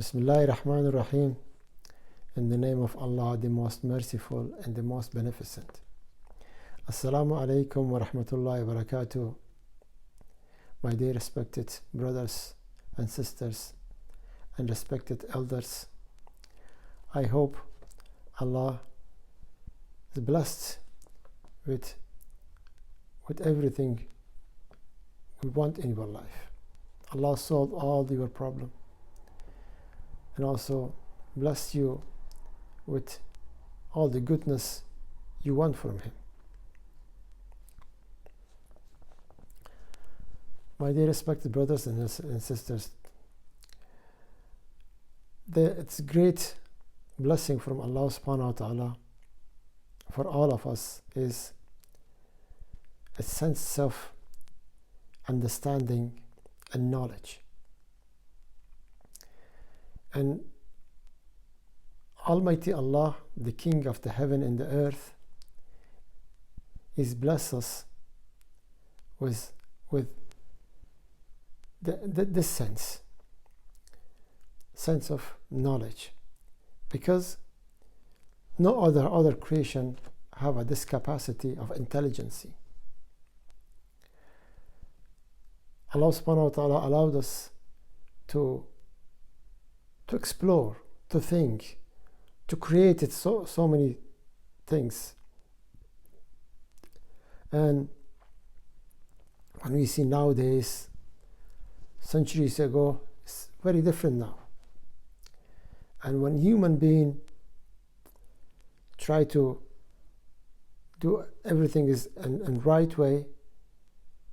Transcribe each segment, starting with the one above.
Bismillahir Rahmanir Rahim. In the name of Allah, the most merciful and the most beneficent. Assalamu alaikum wa rahmatullahi wa barakatuh. My dear respected brothers and sisters and respected elders, I hope Allah is blessed with everything we want in your life. Allah solved all your problems and also bless you with all the goodness you want from Him. My dear respected brothers and sisters, it's a great blessing from Allah subhanahu wa ta'ala for all of us is a sense of understanding and knowledge. And Almighty Allah, the King of the heaven and the earth, is blessed us with this sense of knowledge, because no other creation have this capacity of intelligence. Allah subhanahu wa ta'ala allowed us to explore, to think, to create it so many things. And when we see nowadays, centuries ago, it's very different now. And when human being try to do everything is in right way,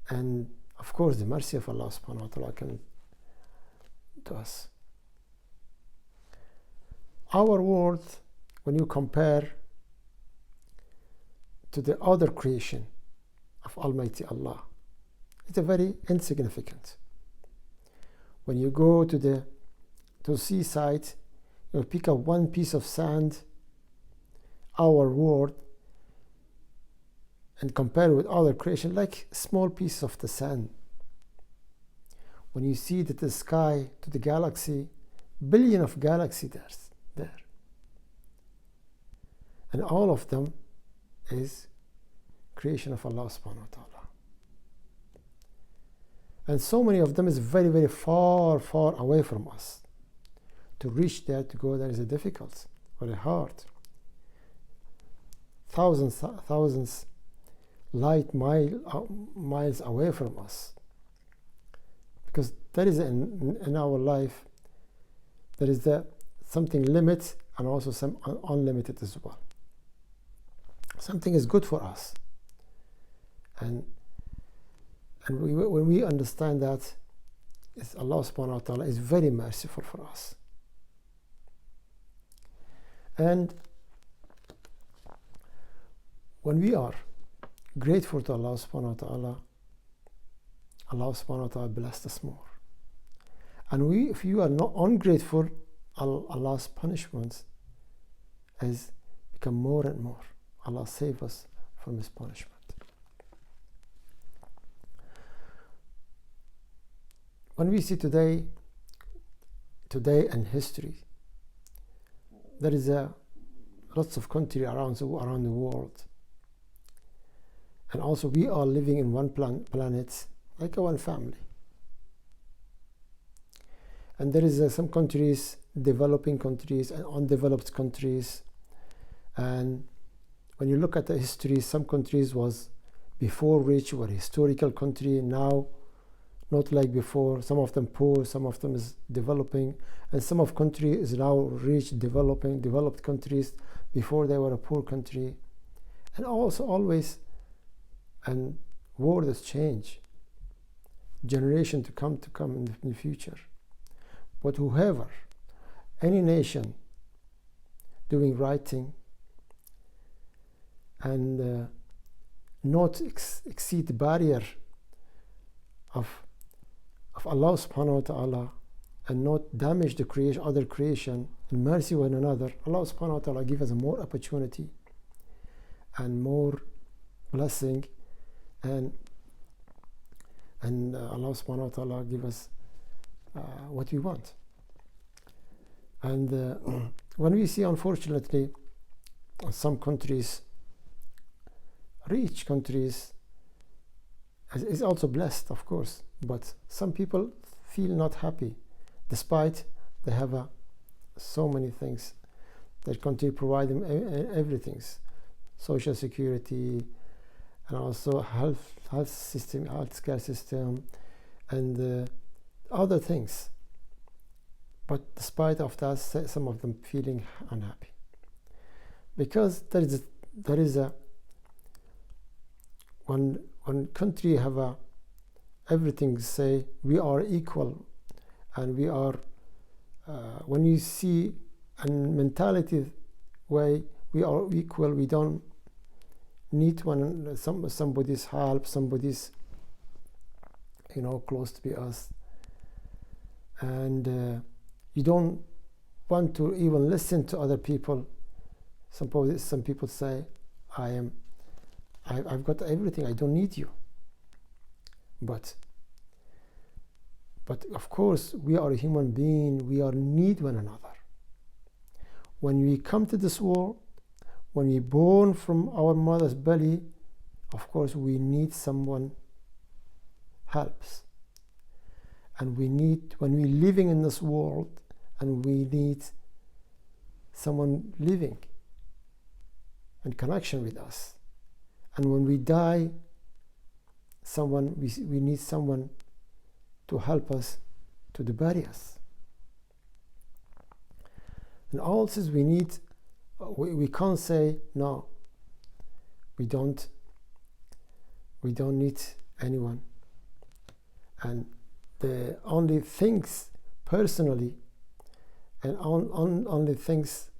and of course the mercy of Allah subhanahu wa ta'ala come to us. Our world, when you compare to the other creation of Almighty Allah, it's a very insignificant. When you go to seaside, you pick up one piece of sand, our world, and compare with other creation, like small piece of the sand. When you see that the sky to the galaxy, billion of galaxies there, and all of them is creation of Allah subhanahu wa ta'ala. And so many of them is very, very far away from us. To reach there, to go there is difficult, very hard. Thousands light miles away from us. Because there is in our life, there is something limit and also some unlimited as well. Something is good for us, and when we understand that, Allah subhanahu wa ta'ala is very merciful for us. And when we are grateful to Allah subhanahu wa ta'ala, Allah subhanahu wa ta'ala blessed us more. And if you are not ungrateful, Allah's punishments has become more and more. Allah save us from His punishment. When we see today in history, there is lots of countries around the world, and also we are living in one planet, like one family. And there is some countries, developing countries and undeveloped countries. And when you look at the history, some countries was before rich, were historical country, now not like before. Some of them poor, some of them is developing, and some of country is now rich, developed countries. Before they were a poor country. And also always, and world has changed. Generation to come in the future. But whoever, any nation doing right thing and not exceed the barrier of Allah subhanahu wa ta'ala, and not damage the other creation, and mercy one another, Allah subhanahu wa ta'ala give us more opportunity and more blessing, and Allah subhanahu wa ta'ala give us what we want. And when we see, unfortunately, some countries, rich countries, is also blessed, of course, but some people feel not happy, despite they have so many things. Their country provide them everything, social security, and also health system, healthcare system, and other things. But despite of that, some of them feeling unhappy, because there is a one country have everything, say we are equal, and we are when you see a mentality way, we are equal, we don't need somebody's help, somebody's close to be us, and you don't want to even listen to other people. Some people say, I've got everything, I don't need you. But of course, we are a human being, we need one another. When we come to this world, when we born from our mother's belly, of course we need someone helps. And when we're living in this world, and we need someone living in connection with us. And when we die, we need someone to help us to bury us. And also we need, we can't say no, we don't need anyone. And the only things personally, and only things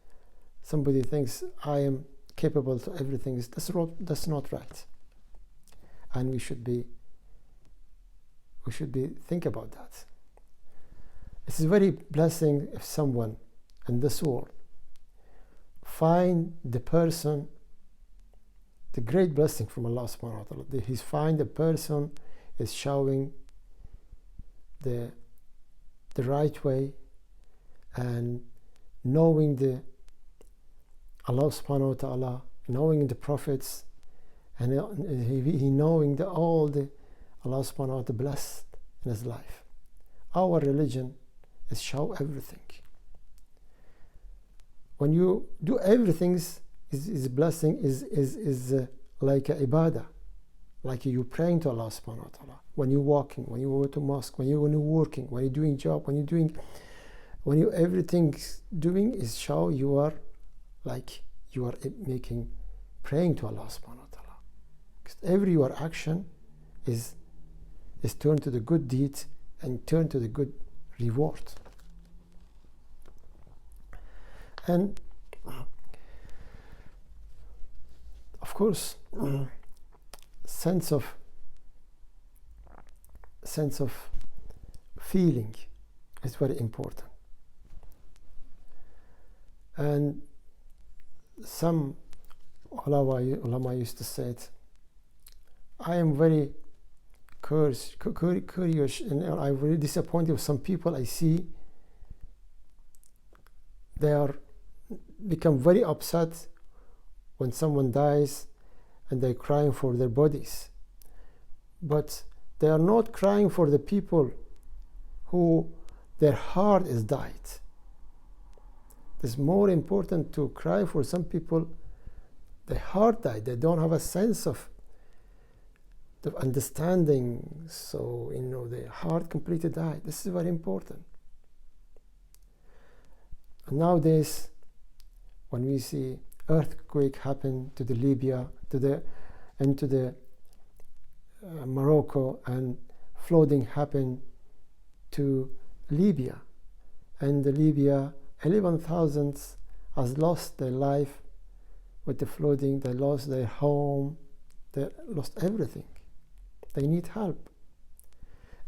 somebody thinks I am capable to everything, that's not right. And we should be think about that. It's a very blessing if someone in this world find the person, the great blessing from Allah subhanahu wa ta'ala. He's find the person is showing the right way, and knowing the Allah subhanahu wa ta'ala, knowing the prophets, and he knowing all the Allah subhanahu wa ta'ala blessed in his life. Our religion is show everything. When you do everything, is a blessing, is like a ibadah, like you praying to Allah subhanahu wa ta'ala. When you're walking, when you go to mosque, when you're working, when you're doing job, when you everything doing is show you are like you are making praying to Allah subhanahu wa ta'ala. Because every your action is turned to the good deed and turned to the good reward. And of course, sense of feeling is very important. And some ulama used to say it, I am very curious, and I'm very disappointed with some people I see. They are become very upset when someone dies, and they're crying for their bodies, but they are not crying for the people who their heart is died. It's more important to cry for some people their heart died, they don't have a sense of the understanding, so the heart completely died. This is very important. And nowadays, when we see earthquake happen to the Libya, to the Morocco, and flooding happen to Libya, and the Libya 11,000 has lost their life with the flooding. They lost their home, they lost everything. They need help.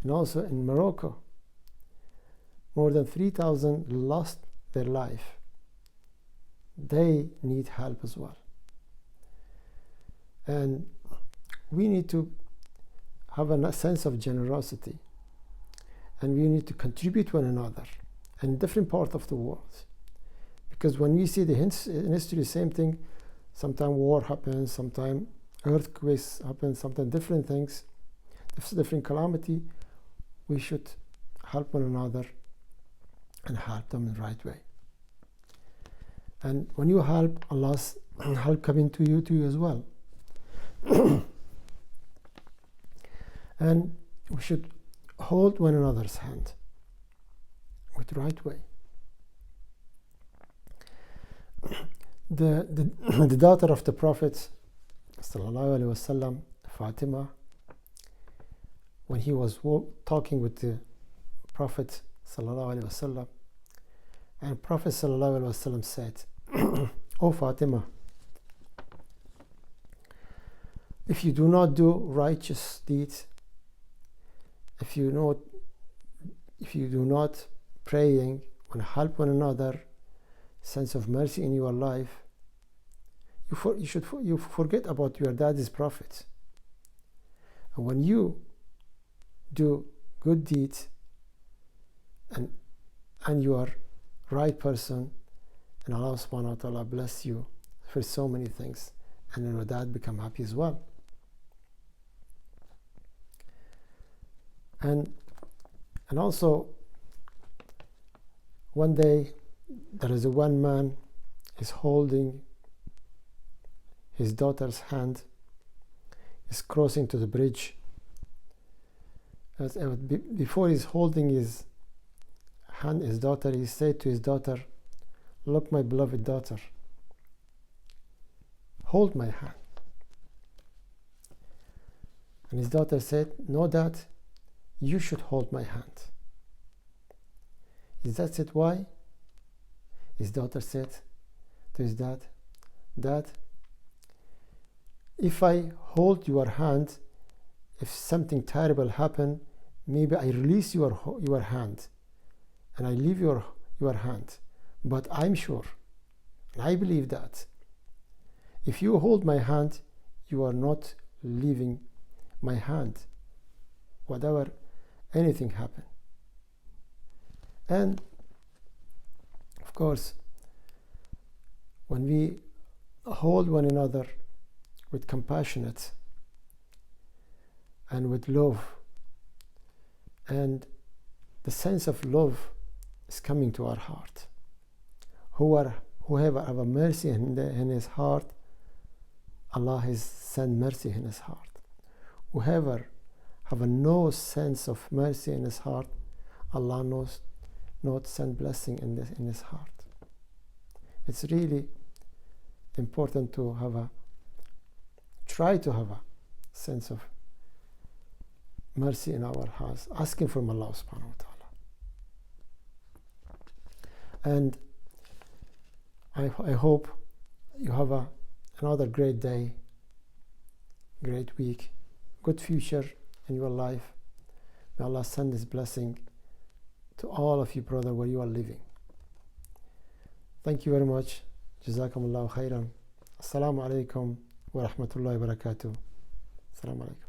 And also in Morocco, more than 3,000 lost their life. They need help as well. And we need to have a sense of generosity, and we need to contribute one another, in different parts of the world. Because when we see in history, same thing, sometimes war happens, sometimes earthquakes happen, sometimes different things, different calamity, we should help one another and help them in the right way. And when you help, Allah's help coming to you as well. And we should hold one another's hand with the right way. The daughter of the Prophet sallallahu alaihi wasallam, Fatima, when he was talking with the Prophet sallallahu alaihi wasallam, and Prophet sallallahu alaihi wasallam said, "O Fatima, if you do not do righteous deeds, if you do not praying and help one another, sense of mercy in your life, you forget about your daddy's prophet. And when you do good deeds and you are right person, and Allah subhanahu wa ta'ala bless you for so many things, and then your dad become happy as well." And also, one day there is one man is holding his daughter's hand, is crossing to the bridge. Before he's holding his hand, his daughter, he said to his daughter, "Look, my beloved daughter, hold my hand." And his daughter said, "No, Dad, you should hold my hand." His dad said, "Why?" His daughter said to his dad, "Dad, if I hold your hand, if something terrible happen, maybe I release your hand and I leave your hand. But I'm sure, and I believe that if you hold my hand, you are not leaving my hand, whatever anything happen." And of course, when we hold one another with compassionate and with love, and the sense of love is coming to our heart. Whoever have a mercy in his heart, Allah has sent mercy in his heart. Whoever have no sense of mercy in his heart, Allah knows not send blessing in his heart. It's really important to try to have a sense of mercy in our hearts, asking from Allah subhanahu wa ta'ala. And I hope you have another great day, great week, good future in your life. May Allah send His blessing to all of you, brother, where you are living. Thank you very much. Jazakumullahu khairan. Assalamu alaikum wa rahmatullahi wa barakatuh. Assalamu alaikum.